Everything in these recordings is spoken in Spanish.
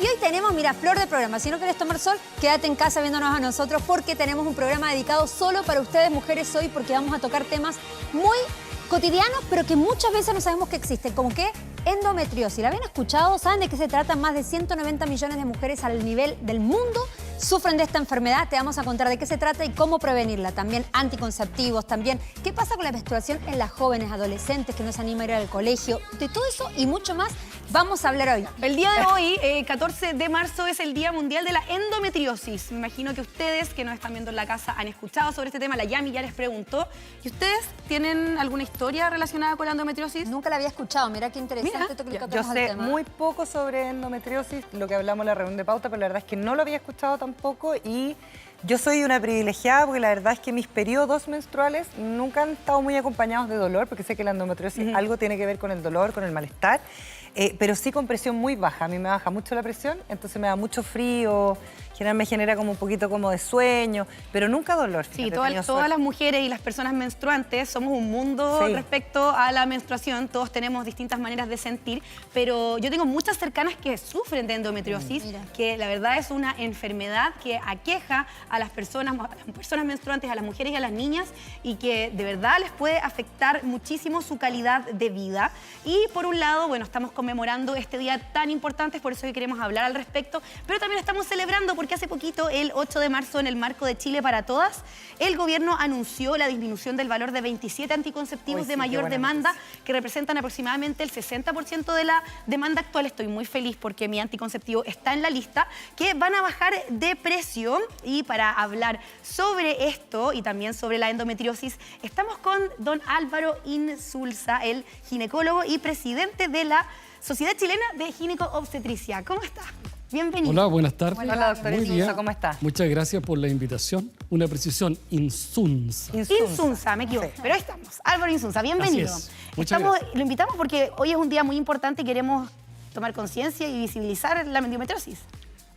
Y hoy tenemos, mira, flor de programa. Si no querés tomar sol, quédate en casa viéndonos a nosotros porque tenemos un programa dedicado solo para ustedes, mujeres, hoy, porque vamos a tocar temas muy cotidianos, pero que muchas veces no sabemos que existen, como que endometriosis. ¿La habían escuchado? ¿Saben de qué se trata? Más de 190 millones de mujeres al nivel del mundo sufren de esta enfermedad. Te vamos a contar de qué se trata y cómo prevenirla. También anticonceptivos, también qué pasa con la menstruación en las jóvenes, adolescentes que no se animan a ir al colegio. De todo eso y mucho más vamos a hablar hoy. El día de hoy, 14 de marzo, es el Día Mundial de la Endometriosis. Me imagino que ustedes que nos están viendo en la casa han escuchado sobre este tema. La Yami ya les preguntó. ¿Y ustedes tienen alguna historia relacionada con la endometriosis? Nunca la había escuchado. Mira qué interesante. Yo sé muy poco sobre endometriosis, lo que hablamos en la reunión de pauta, pero la verdad es que no lo había escuchado tampoco y yo soy una privilegiada porque la verdad es que mis periodos menstruales nunca han estado muy acompañados de dolor, porque sé que la endometriosis algo tiene que ver con el dolor, con el malestar, pero sí con presión muy baja. A mí me baja mucho la presión, entonces me da mucho frío, me genera como un poquito como de sueño, pero nunca dolor. Sí, todas las mujeres y las personas menstruantes somos un mundo respecto a la menstruación. Todos tenemos distintas maneras de sentir, pero yo tengo muchas cercanas que sufren de endometriosis, que la verdad es una enfermedad que aqueja a las personas menstruantes, a las mujeres y a las niñas, y que de verdad les puede afectar muchísimo su calidad de vida. Y por un lado, bueno, estamos conmemorando este día tan importante, por eso hoy queremos hablar al respecto, pero también estamos celebrando porque hace poquito, el 8 de marzo, en el marco de Chile para Todas, el gobierno anunció la disminución del valor de 27 anticonceptivos de mayor demanda, que representan aproximadamente el 60% de la demanda actual. Estoy muy feliz porque mi anticonceptivo está en la lista, que van a bajar de precio. Y para hablar sobre esto y también sobre la endometriosis, estamos con don Álvaro Insulza, el ginecólogo y presidente de la Sociedad Chilena de Gineco-Obstetricia. ¿Cómo está? Bienvenido. Hola, buenas tardes. Hola, doctor Insulza, ¿cómo está? Muchas gracias por la invitación. Una precisión, Insunza. Insunza, me equivoco. Sí. Pero ahí estamos. Álvaro Insunza, bienvenido. Así es. Muchas gracias. Lo invitamos porque hoy es un día muy importante y queremos tomar conciencia y visibilizar la endometriosis.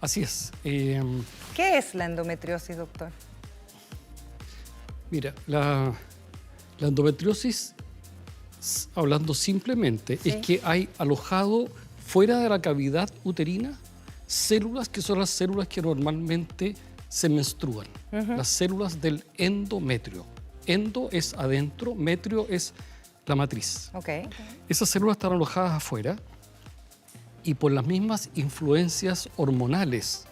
Así es. ¿Qué es la endometriosis, doctor? Mira, la endometriosis, hablando simplemente, es que hay alojado fuera de la cavidad uterina células que son las células que normalmente se menstruan, las células del endometrio. Endo es adentro, metrio es la matriz. Esas células están alojadas afuera y por las mismas influencias hormonales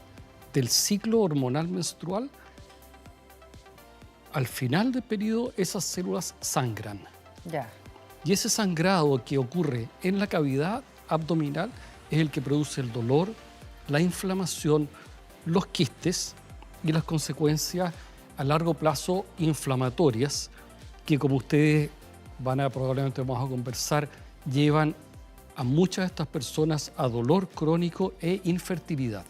del ciclo hormonal menstrual, al final del periodo esas células sangran. Y ese sangrado que ocurre en la cavidad abdominal es el que produce el dolor, la inflamación, los quistes y las consecuencias a largo plazo inflamatorias que, como ustedes probablemente vamos a conversar, llevan a muchas de estas personas a dolor crónico e infertilidad.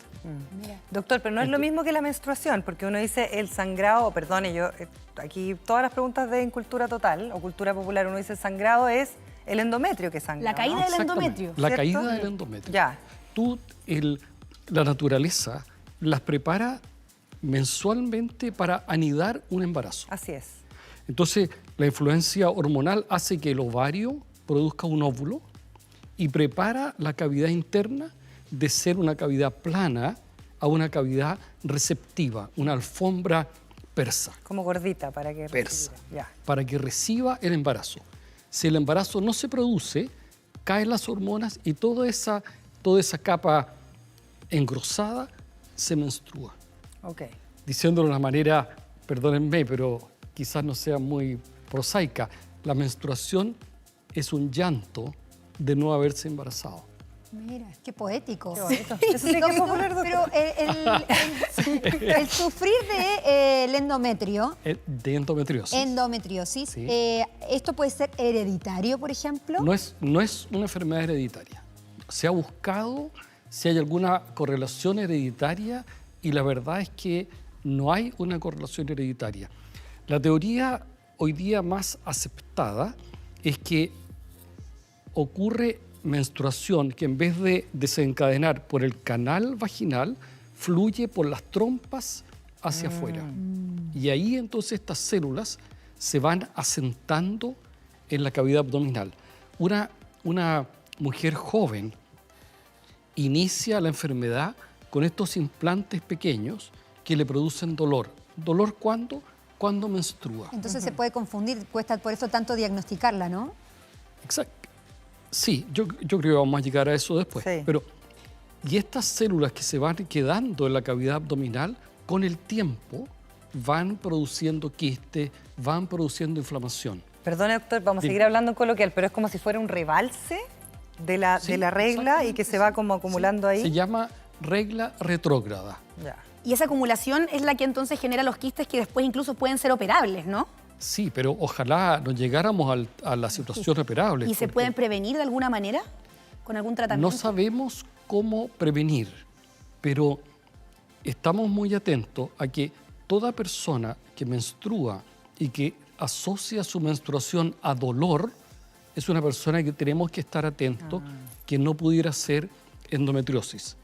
Doctor, pero no es lo mismo que la menstruación, porque uno dice el sangrado, perdone, yo aquí todas las preguntas de Cultura Total o Cultura Popular, uno dice el sangrado es el endometrio que sangra. La caída del endometrio. La caída del endometrio. La naturaleza las prepara mensualmente para anidar un embarazo. Así es. Entonces, la influencia hormonal hace que el ovario produzca un óvulo y prepara la cavidad interna de ser una cavidad plana a una cavidad receptiva, una alfombra persa. Como gordita para que para que reciba el embarazo. Si el embarazo no se produce, caen las hormonas y toda esa capa engrosada se menstrua. Diciéndolo de una manera, perdónenme, pero quizás no sea muy prosaica, la menstruación es un llanto de no haberse embarazado. Mira, qué poético. Qué bonito. Eso sí que es popular, doctor. Pero el sufrir de el endometrio... De endometriosis. Endometriosis. Sí. ¿Esto puede ser hereditario, por ejemplo? No es una enfermedad hereditaria. Se ha buscado si hay alguna correlación hereditaria y la verdad es que no hay una correlación hereditaria. La teoría hoy día más aceptada es que ocurre menstruación que en vez de desencadenar por el canal vaginal, fluye por las trompas hacia afuera. Y ahí entonces estas células se van asentando en la cavidad abdominal. Una mujer joven inicia la enfermedad con estos implantes pequeños que le producen dolor. ¿Dolor cuándo? Cuando menstrua. Entonces se puede confundir, cuesta por eso tanto diagnosticarla, ¿no? Exacto. Sí, yo creo que vamos a llegar a eso después. Sí. Pero, y estas células que se van quedando en la cavidad abdominal, con el tiempo van produciendo quistes, van produciendo inflamación. Perdone, doctor, vamos a seguir hablando en coloquial, pero es como si fuera un rebalse de la regla y que se va como acumulando ahí. Se llama regla retrógrada. Ya. Y esa acumulación es la que entonces genera los quistes que después incluso pueden ser operables, ¿no? Sí, pero ojalá no llegáramos a la situación operable. ¿Y se pueden prevenir de alguna manera con algún tratamiento? No sabemos cómo prevenir, pero estamos muy atentos a que toda persona que menstrua y que asocia su menstruación a dolor es una persona que tenemos que estar atentos que no pudiera ser endometriosis.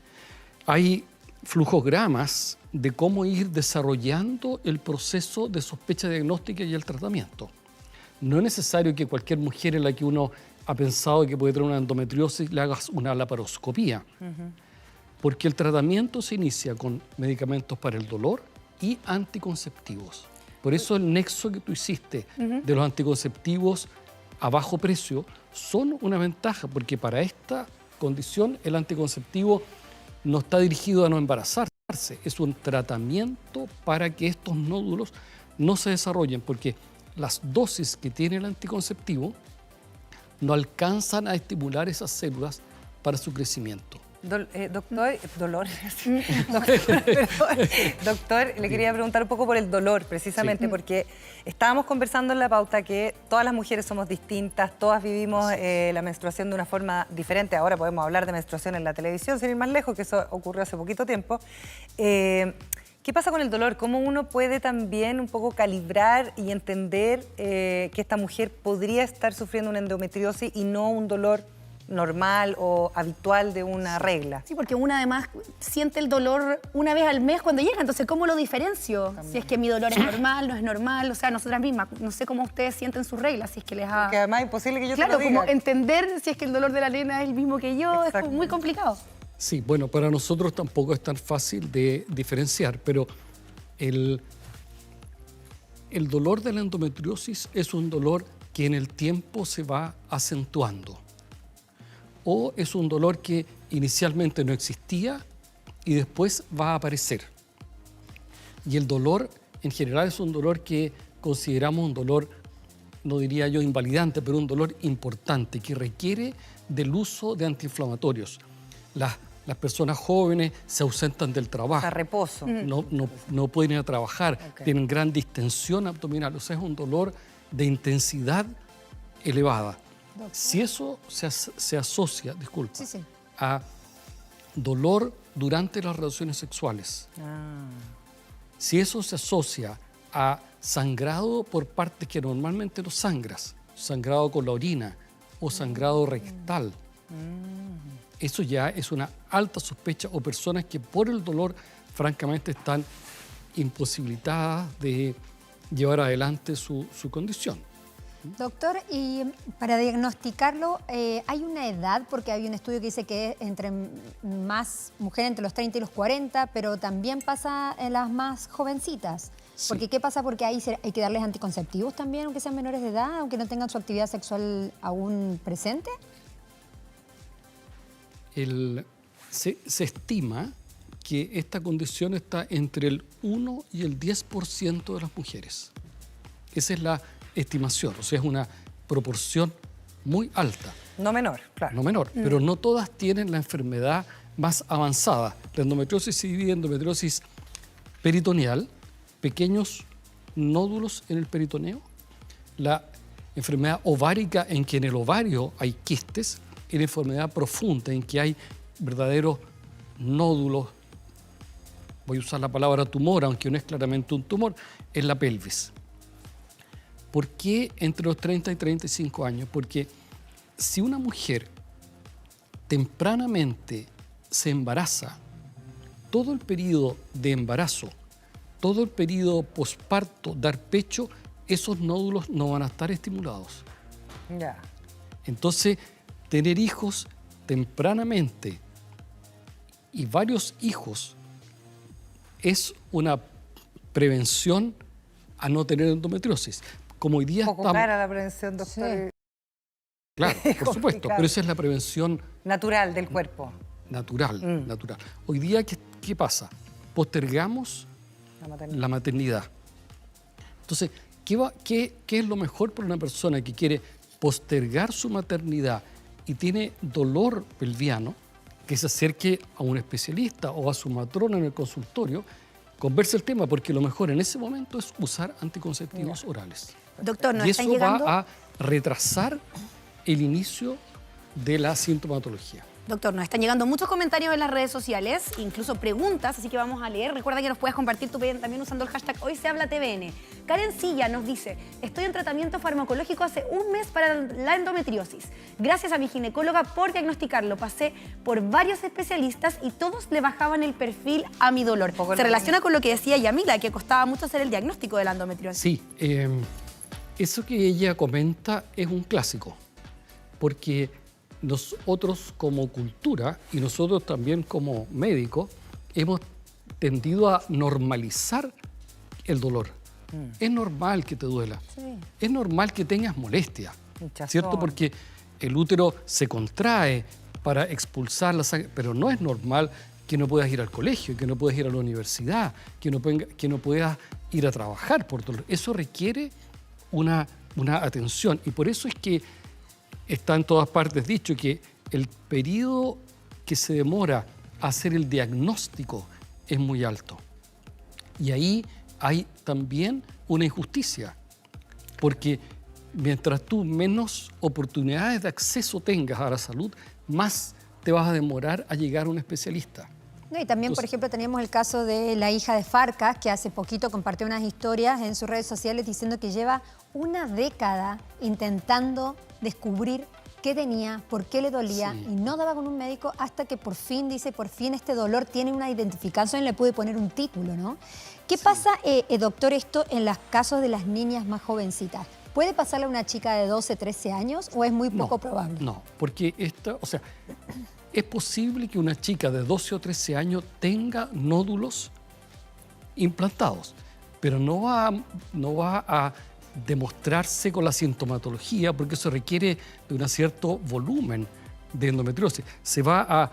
Hay flujogramas de cómo ir desarrollando el proceso de sospecha diagnóstica y el tratamiento. No es necesario que cualquier mujer en la que uno ha pensado que puede tener una endometriosis le hagas una laparoscopía, porque el tratamiento se inicia con medicamentos para el dolor y anticonceptivos. Por eso el nexo que tú hiciste de los anticonceptivos a bajo precio son una ventaja, porque para esta condición el anticonceptivo no está dirigido a no embarazarse, es un tratamiento para que estos nódulos no se desarrollen, porque las dosis que tiene el anticonceptivo no alcanzan a estimular esas células para su crecimiento. Doctor, le quería preguntar un poco por el dolor, precisamente, porque estábamos conversando en la pauta que todas las mujeres somos distintas, todas vivimos la menstruación de una forma diferente. Ahora podemos hablar de menstruación en la televisión, sin ir más lejos, que eso ocurrió hace poquito tiempo. ¿Qué pasa con el dolor? ¿Cómo uno puede también un poco calibrar y entender que esta mujer podría estar sufriendo una endometriosis y no un dolor normal o habitual de una regla? Sí, porque una además siente el dolor una vez al mes cuando llega, entonces ¿cómo lo diferencio? También. Si es que mi dolor es normal, no es normal, o sea, nosotras mismas, no sé cómo ustedes sienten sus reglas, si es que les ha... Que además es imposible que yo claro, te lo diga. como entender si es que el dolor de la nena es el mismo que yo, es muy complicado. Sí, bueno, para nosotros tampoco es tan fácil de diferenciar, pero el dolor de la endometriosis es un dolor que en el tiempo se va acentuando. O es un dolor que inicialmente no existía y después va a aparecer. Y el dolor en general es un dolor que consideramos un dolor, no diría yo invalidante, pero un dolor importante que requiere del uso de antiinflamatorios. Las personas jóvenes se ausentan del trabajo. A reposo. No pueden ir a trabajar, tienen gran distensión abdominal, o sea, es un dolor de intensidad elevada. Doctor. Si eso se asocia, disculpa, a dolor durante las relaciones sexuales, si eso se asocia a sangrado por partes que normalmente no sangras, sangrado con la orina o sangrado rectal, eso ya es una alta sospecha, o personas que por el dolor francamente están imposibilitadas de llevar adelante su condición. Doctor, y para diagnosticarlo, ¿hay una edad? Porque hay un estudio que dice que es entre más mujeres entre los 30 y los 40, pero también pasa en las más jovencitas. Sí. Porque ¿qué pasa? Porque ahí hay que darles anticonceptivos también, aunque sean menores de edad, aunque no tengan su actividad sexual aún presente. Se estima que esta condición está entre el 1 y el 10% de las mujeres. Esa es la estimación, o sea, es una proporción muy alta. No menor, claro. No menor, pero no todas tienen la enfermedad más avanzada. La endometriosis se divide en endometriosis peritoneal, pequeños nódulos en el peritoneo, la enfermedad ovárica en que en el ovario hay quistes, y la enfermedad profunda en que hay verdaderos nódulos, voy a usar la palabra tumor, aunque no es claramente un tumor, en la pelvis. ¿Por qué entre los 30 y 35 años? Porque si una mujer tempranamente se embaraza, todo el periodo de embarazo, todo el periodo posparto, dar pecho, esos nódulos no van a estar estimulados. Ya. Entonces, tener hijos tempranamente y varios hijos es una prevención a no tener endometriosis. Como hoy día Un poco cara la prevención, doctor. Sí. Claro, por supuesto, pero esa es la prevención Natural del cuerpo. natural, natural. Hoy día, ¿qué pasa? Postergamos la maternidad. Entonces, ¿qué es lo mejor para una persona que quiere postergar su maternidad y tiene dolor pelviano? Que se acerque a un especialista o a su matrona en el consultorio, converse el tema, porque lo mejor en ese momento es usar anticonceptivos orales. Doctor, nos Y están eso llegando... va a retrasar el inicio de la sintomatología. Doctor, nos están llegando muchos comentarios en las redes sociales, incluso preguntas, así que vamos a leer. Recuerda que nos puedes compartir tu opinión también usando el hashtag HoySeHablaTVN. Karen Silla nos dice, estoy en tratamiento farmacológico hace un mes para la endometriosis. Gracias a mi ginecóloga por diagnosticarlo. Pasé por varios especialistas y todos le bajaban el perfil a mi dolor. Se relaciona con lo que decía Yamila, que costaba mucho hacer el diagnóstico de la endometriosis. Sí, eso que ella comenta es un clásico, porque nosotros como cultura y nosotros también como médicos hemos tendido a normalizar el dolor. Es normal que te duela, es normal que tengas molestia, ¿cierto? Porque el útero se contrae para expulsar la sangre, pero no es normal que no puedas ir al colegio, que no puedas ir a la universidad, que no puedas ir a trabajar por dolor. Eso requiere una atención y por eso es que está en todas partes dicho que el periodo que se demora a hacer el diagnóstico es muy alto. Y ahí hay también una injusticia, porque mientras tú menos oportunidades de acceso tengas a la salud, más te vas a demorar a llegar a un especialista. No, y también, por ejemplo, teníamos el caso de la hija de Farcas, que hace poquito compartió unas historias en sus redes sociales diciendo que lleva una década intentando descubrir qué tenía, por qué le dolía, y no daba con un médico hasta que por fin, dice, por fin este dolor tiene una identificación y le pude poner un título, ¿no? ¿Qué pasa, doctor, esto en los casos de las niñas más jovencitas? ¿Puede pasarle a una chica de 12, 13 años o es muy poco probable? No, porque es posible que una chica de 12 o 13 años tenga nódulos implantados, pero no va a demostrarse con la sintomatología porque eso requiere de un cierto volumen de endometriosis. Se va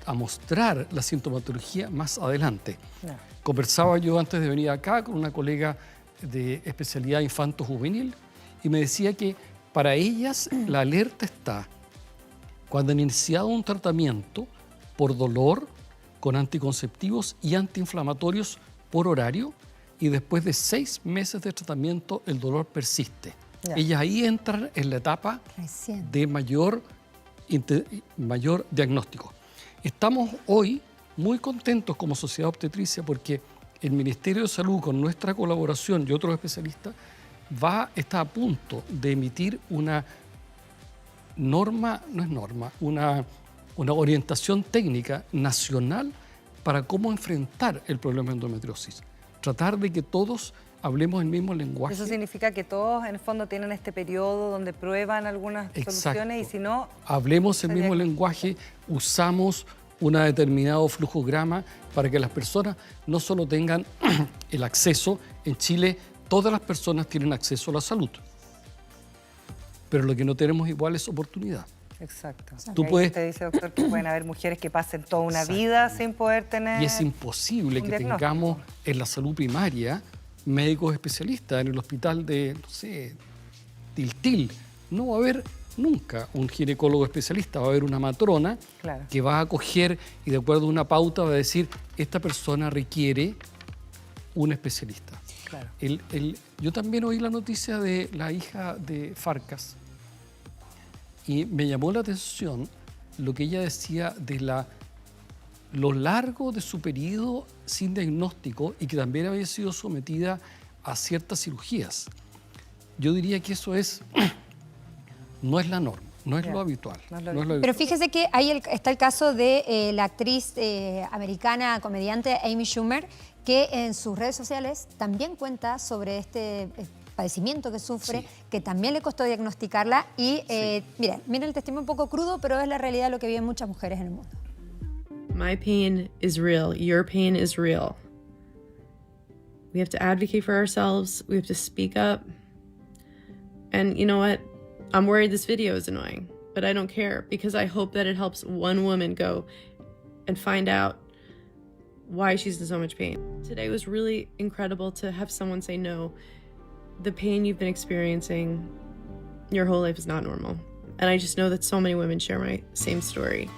a mostrar la sintomatología más adelante. Conversaba yo antes de venir acá con una colega de especialidad infanto-juvenil y me decía que para ellas la alerta está cuando han iniciado un tratamiento por dolor con anticonceptivos y antiinflamatorios por horario y después de 6 meses de tratamiento el dolor persiste. Ellas ahí entran en la etapa de mayor diagnóstico. Estamos hoy muy contentos como Sociedad Obstetricia porque el Ministerio de Salud, con nuestra colaboración y otros especialistas, está a punto de emitir una una orientación técnica nacional para cómo enfrentar el problema de endometriosis. Tratar de que todos hablemos el mismo lenguaje. Eso significa que todos, en el fondo, tienen este periodo donde prueban algunas soluciones y si no... Hablemos el mismo lenguaje, usamos un determinado flujograma para que las personas no solo tengan el acceso. En Chile, todas las personas tienen acceso a la salud, pero lo que no tenemos igual es oportunidad. Exacto. Usted dice, doctor, que pueden haber mujeres que pasen toda una vida sin poder tener... Y es imposible que tengamos en la salud primaria médicos especialistas. En el hospital de, no sé, Tiltil, no va a haber nunca un ginecólogo especialista, va a haber una matrona que va a acoger y de acuerdo a una pauta va a decir, esta persona requiere un especialista. Claro. Yo también oí la noticia de la hija de Farcas y me llamó la atención lo que ella decía de lo largo de su periodo sin diagnóstico y que también había sido sometida a ciertas cirugías. Yo diría que eso no es la norma, no es lo habitual. Pero fíjese que ahí está el caso de la actriz americana, comediante Amy Schumer, que en sus redes sociales también cuenta sobre este padecimiento que sufre, que también le costó diagnosticarla y miren el testimonio un poco crudo, pero es la realidad de lo que viven muchas mujeres en el mundo. My pain is real. Your pain is real. We have to advocate for ourselves. We have to speak up. And you know what? I'm worried this video is annoying, but I don't care because I hope that it helps one woman go and find out why she's in so much pain. Today was really incredible to have someone say, no, the pain you've been experiencing your whole life is not normal. And I just know that so many women share my same story.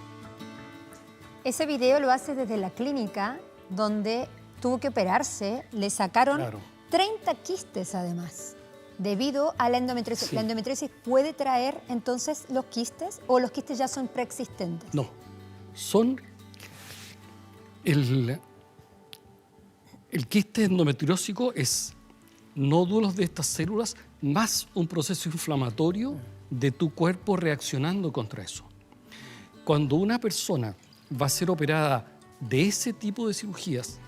Ese video lo hace desde la clínica donde tuvo que operarse, le sacaron 30 quistes además, debido a la endometriosis. Sí. ¿La endometriosis puede traer entonces los quistes o los quistes ya son preexistentes? No, son el quiste endometriósico es nódulos de estas células más un proceso inflamatorio de tu cuerpo reaccionando contra eso. Cuando una persona va a ser operada de ese tipo de cirugías,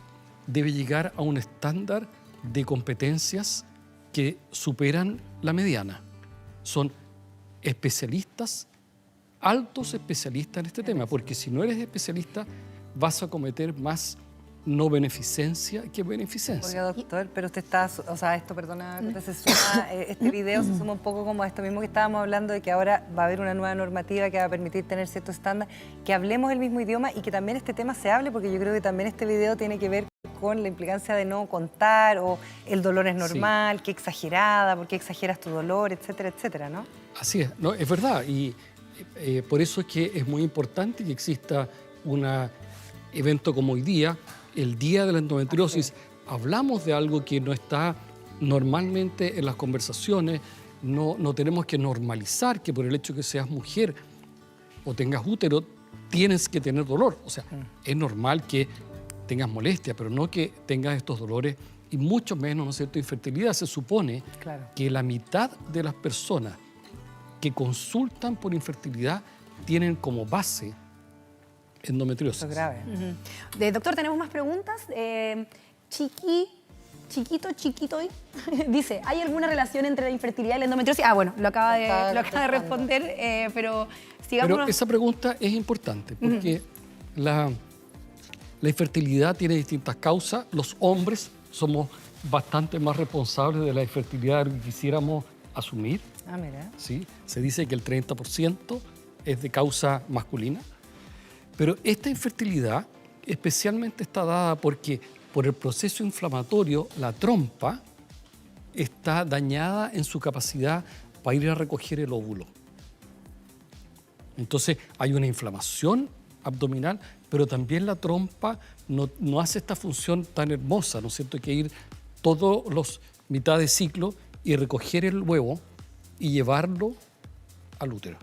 debe llegar a un estándar de competencias que superan la mediana. Son especialistas, altos especialistas en este tema, porque si no eres especialista vas a cometer más no beneficencia que beneficencia. Oiga, doctor, pero usted está, o sea, esto, perdona, se suma, este video se suma un poco como a esto mismo que estábamos hablando, de que ahora va a haber una nueva normativa que va a permitir tener ciertos estándares, que hablemos el mismo idioma y que también este tema se hable, porque yo creo que también este video tiene que ver con la implicancia de no contar, o el dolor es normal, sí, qué exagerada, por qué exageras tu dolor, etcétera, etcétera, ¿no? Así es, no, es verdad, y por eso es que es muy importante que exista un evento como hoy día, el Día de la Endometriosis. Hablamos de algo que no está normalmente en las conversaciones, no tenemos que normalizar que por el hecho que seas mujer o tengas útero, tienes que tener dolor. O sea, es normal que tengas molestia, pero no que tengas estos dolores y mucho menos, ¿no es cierto?, infertilidad. Se supone que la mitad de las personas que consultan por infertilidad tienen como base endometriosis. Eso es grave. Doctor, tenemos más preguntas. Chiquito dice, ¿hay alguna relación entre la infertilidad y la endometriosis? Ah, bueno, lo acaba de responder, pero sigamos. Pero esa pregunta es importante porque la infertilidad tiene distintas causas. Los hombres somos bastante más responsables de la infertilidad de lo que quisiéramos asumir. Ah, mira. ¿Sí? Se dice que el 30% es de causa masculina. Pero esta infertilidad especialmente está dada porque por el proceso inflamatorio la trompa está dañada en su capacidad para ir a recoger el óvulo. Entonces hay una inflamación abdominal, pero también la trompa no hace esta función tan hermosa, ¿no es cierto? Hay que ir todos los mitad de ciclo y recoger el huevo y llevarlo al útero.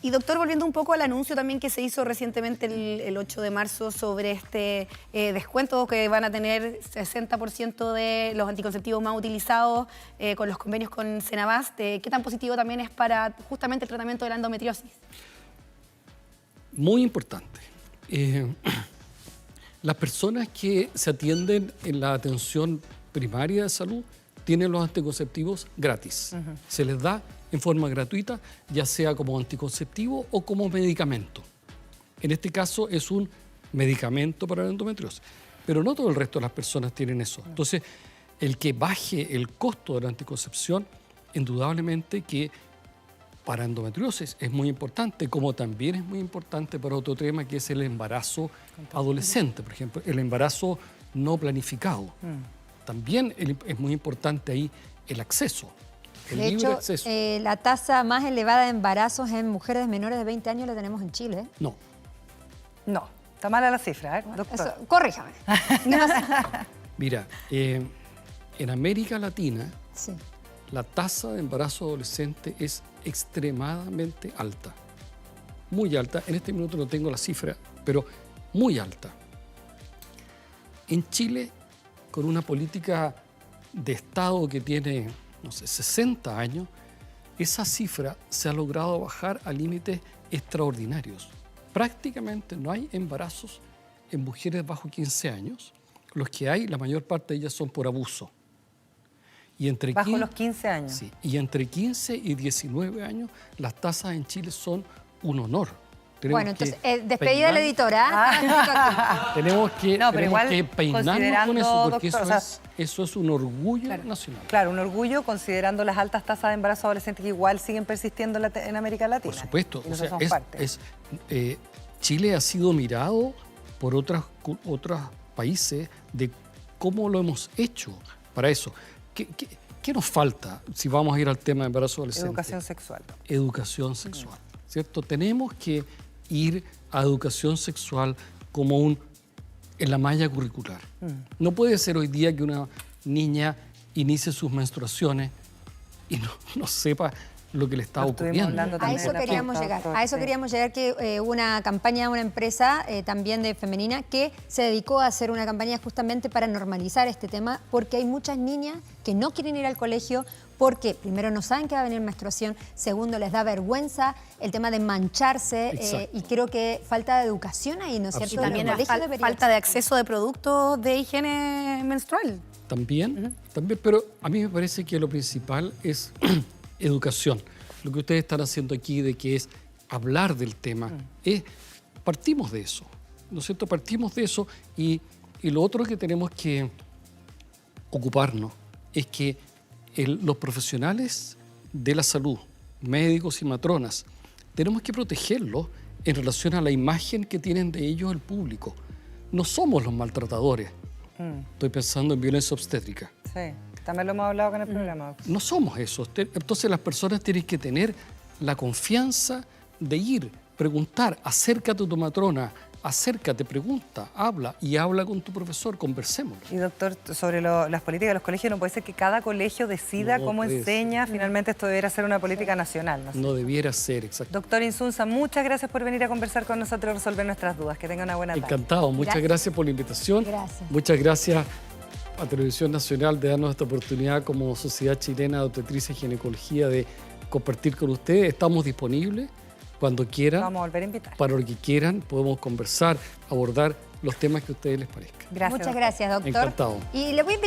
Y doctor, volviendo un poco al anuncio también que se hizo recientemente el 8 de marzo sobre este descuento que van a tener 60% de los anticonceptivos más utilizados con los convenios con Senabast, ¿qué tan positivo también es para justamente el tratamiento de la endometriosis? Muy importante. Las personas que se atienden en la atención primaria de salud tienen los anticonceptivos gratis. Se les da en forma gratuita, ya sea como anticonceptivo o como medicamento. En este caso es un medicamento para la endometriosis, pero no todo el resto de las personas tienen eso. Entonces, el que baje el costo de la anticoncepción, indudablemente que para endometriosis es muy importante, como también es muy importante para otro tema que es el embarazo adolescente, por ejemplo, el embarazo no planificado. También es muy importante ahí el acceso. De hecho, la tasa más elevada de embarazos en mujeres menores de 20 años la tenemos en Chile. No. No, está mala la cifra, doctor. Eso, corríjame. Mira, en América Latina, la tasa de embarazo adolescente es extremadamente alta. Muy alta. En este minuto no tengo la cifra, pero muy alta. En Chile, con una política de Estado que tiene, no sé, 60 años, esa cifra se ha logrado bajar a límites extraordinarios. Prácticamente no hay embarazos en mujeres bajo 15 años. Los que hay, la mayor parte de ellas son por abuso. Y entre bajo los 15 años. Sí, y entre 15 y 19 años las tasas en Chile son un honor. Bueno, entonces, despedida de la editora. ¿Ah? Tenemos que, No, pero tenemos igual, que peinarnos con considerando, eso, porque doctor, eso es un orgullo nacional. Claro, un orgullo considerando las altas tasas de embarazo adolescente que igual siguen persistiendo en América Latina. Por supuesto. Y O nosotros sea, somos parte. Chile ha sido mirado por otros países de cómo lo hemos hecho para eso. ¿Qué nos falta si vamos a ir al tema de embarazo adolescente? Educación sexual. Educación sexual, ¿cierto? Tenemos que ir a educación sexual como en la malla curricular. No puede ser hoy día que una niña inicie sus menstruaciones y no sepa lo que le está ocurriendo. A eso queríamos llegar. A eso queríamos llegar, que una campaña de una empresa también de femenina que se dedicó a hacer una campaña justamente para normalizar este tema, porque hay muchas niñas que no quieren ir al colegio porque primero no saben que va a venir menstruación, segundo les da vergüenza el tema de mancharse y creo que falta de educación ahí, ¿no es cierto? Y también falta de acceso de productos de higiene menstrual. También, pero a mí me parece que lo principal es educación. Lo que ustedes están haciendo aquí de que es hablar del tema, partimos de eso, ¿no es cierto? Partimos de eso y lo otro que tenemos que ocuparnos es que los profesionales de la salud, médicos y matronas, tenemos que protegerlos en relación a la imagen que tienen de ellos el público. No somos los maltratadores. Estoy pensando en violencia obstétrica. Sí, también lo hemos hablado con el programa. No somos esos. Entonces las personas tienen que tener la confianza de ir, preguntar, acércate a tu matrona, acércate, pregunta, habla con tu profesor, conversemos. Y doctor, sobre las políticas de los colegios, no puede ser que cada colegio decida cómo enseña. Finalmente esto debería ser una política nacional. No debiera ser, exacto. Doctor Insunza, muchas gracias por venir a conversar con nosotros y resolver nuestras dudas. Que tenga una buena tarde. Encantado, muchas gracias por la invitación. Gracias. Muchas gracias a Televisión Nacional de darnos esta oportunidad como Sociedad Chilena de Obstetricia y Ginecología de compartir con ustedes. Estamos disponibles cuando quieran. Vamos a volver a invitar. Para lo que quieran, podemos conversar, abordar los temas que a ustedes les parezcan. Gracias. Muchas gracias, doctor. Encantado. Y le voy a invitar